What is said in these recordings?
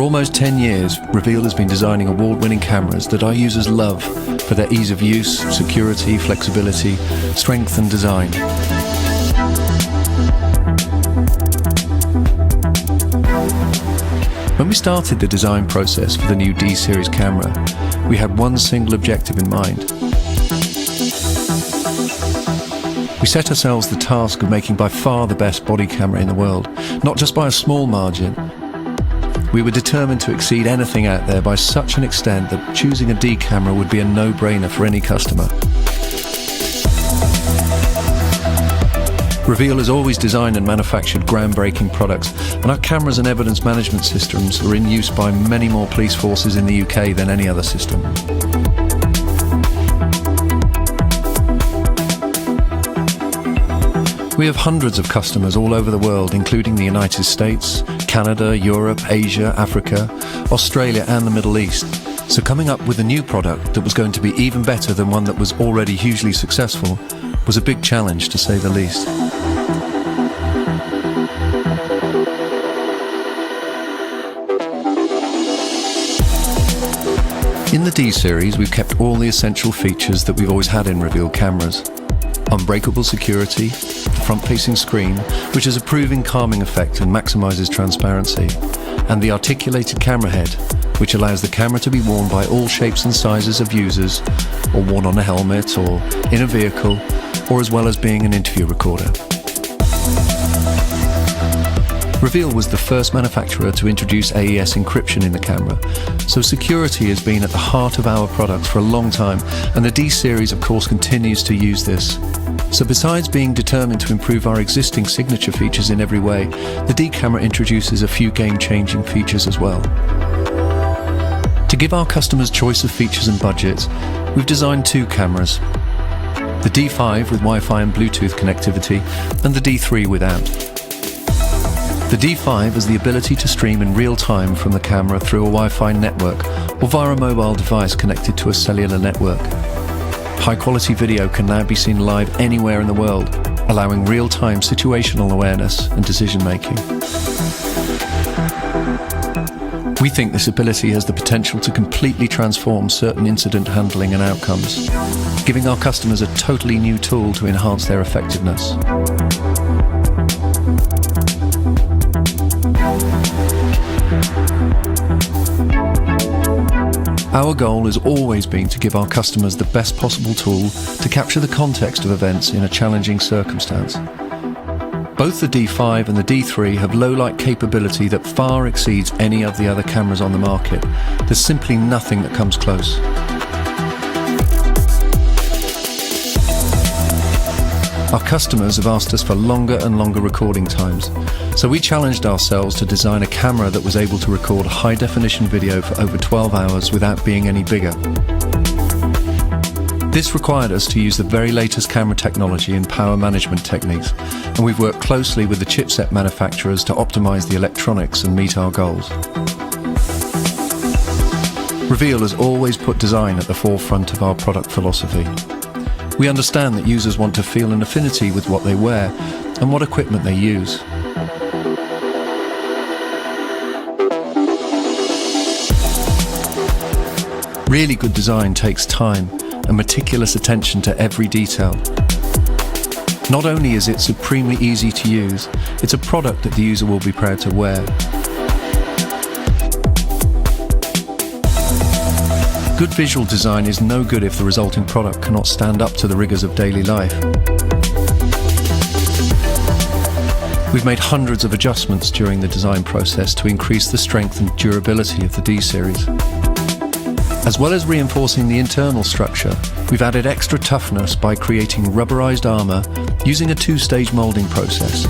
For almost 10 years, Reveal has been designing award-winning cameras that our users love for their ease of use, security, flexibility, strength and design. When we started the design process for the new D-series camera, we had one single objective in mind. We set ourselves the task of making by far the best body camera in the world, not just by a small margin. We were determined to exceed anything out there by such an extent that choosing a D camera would be a no-brainer for any customer. Reveal has always designed and manufactured groundbreaking products, and our cameras and evidence management systems are in use by many more police forces in the UK than any other system. We have hundreds of customers all over the world, including the United States, Canada, Europe, Asia, Africa, Australia and the Middle East. So coming up with a new product that was going to be even better than one that was already hugely successful was a big challenge, to say the least. In the D-series, we've kept all the essential features that we've always had in Reveal cameras. Unbreakable security, the front-facing screen, which has a proven calming effect and maximises transparency, and the articulated camera head, which allows the camera to be worn by all shapes and sizes of users, or worn on a helmet, or in a vehicle, or as well as being an interview recorder. Reveal was the first manufacturer to introduce AES encryption in the camera, so security has been at the heart of our products for a long time, and the D-series of course continues to use this. So besides being determined to improve our existing signature features in every way, the D camera introduces a few game-changing features as well. To give our customers choice of features and budgets, we've designed two cameras. The D5 with Wi-Fi and Bluetooth connectivity, and the D3 without. The D5 has the ability to stream in real time from the camera through a Wi-Fi network or via a mobile device connected to a cellular network. High-quality video can now be seen live anywhere in the world, allowing real-time situational awareness and decision-making. We think this ability has the potential to completely transform certain incident handling and outcomes, giving our customers a totally new tool to enhance their effectiveness. Our goal has always been to give our customers the best possible tool to capture the context of events in a challenging circumstance. Both the D5 and the D3 have low-light capability that far exceeds any of the other cameras on the market. There's simply nothing that comes close. Our customers have asked us for longer and longer recording times, so we challenged ourselves to design a camera that was able to record high-definition video for over 12 hours without being any bigger. This required us to use the very latest camera technology and power management techniques, and we've worked closely with the chipset manufacturers to optimize the electronics and meet our goals. Reveal has always put design at the forefront of our product philosophy. We understand that users want to feel an affinity with what they wear and what equipment they use. Really good design takes time and meticulous attention to every detail. Not only is it supremely easy to use, it's a product that the user will be proud to wear. Good visual design is no good if the resulting product cannot stand up to the rigors of daily life. We've made hundreds of adjustments during the design process to increase the strength and durability of the D-series. As well as reinforcing the internal structure, we've added extra toughness by creating rubberized armor using a two-stage molding process.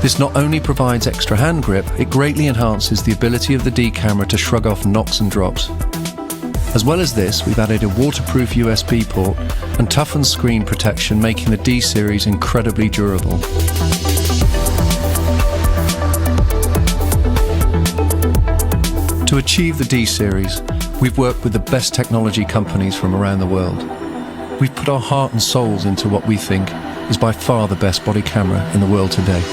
This not only provides extra hand grip, it greatly enhances the ability of the D camera to shrug off knocks and drops. As well as this, we've added a waterproof USB port and toughened screen protection, making the D-series incredibly durable. To achieve the D-series, we've worked with the best technology companies from around the world. We've put our heart and souls into what we think is by far the best body camera in the world today.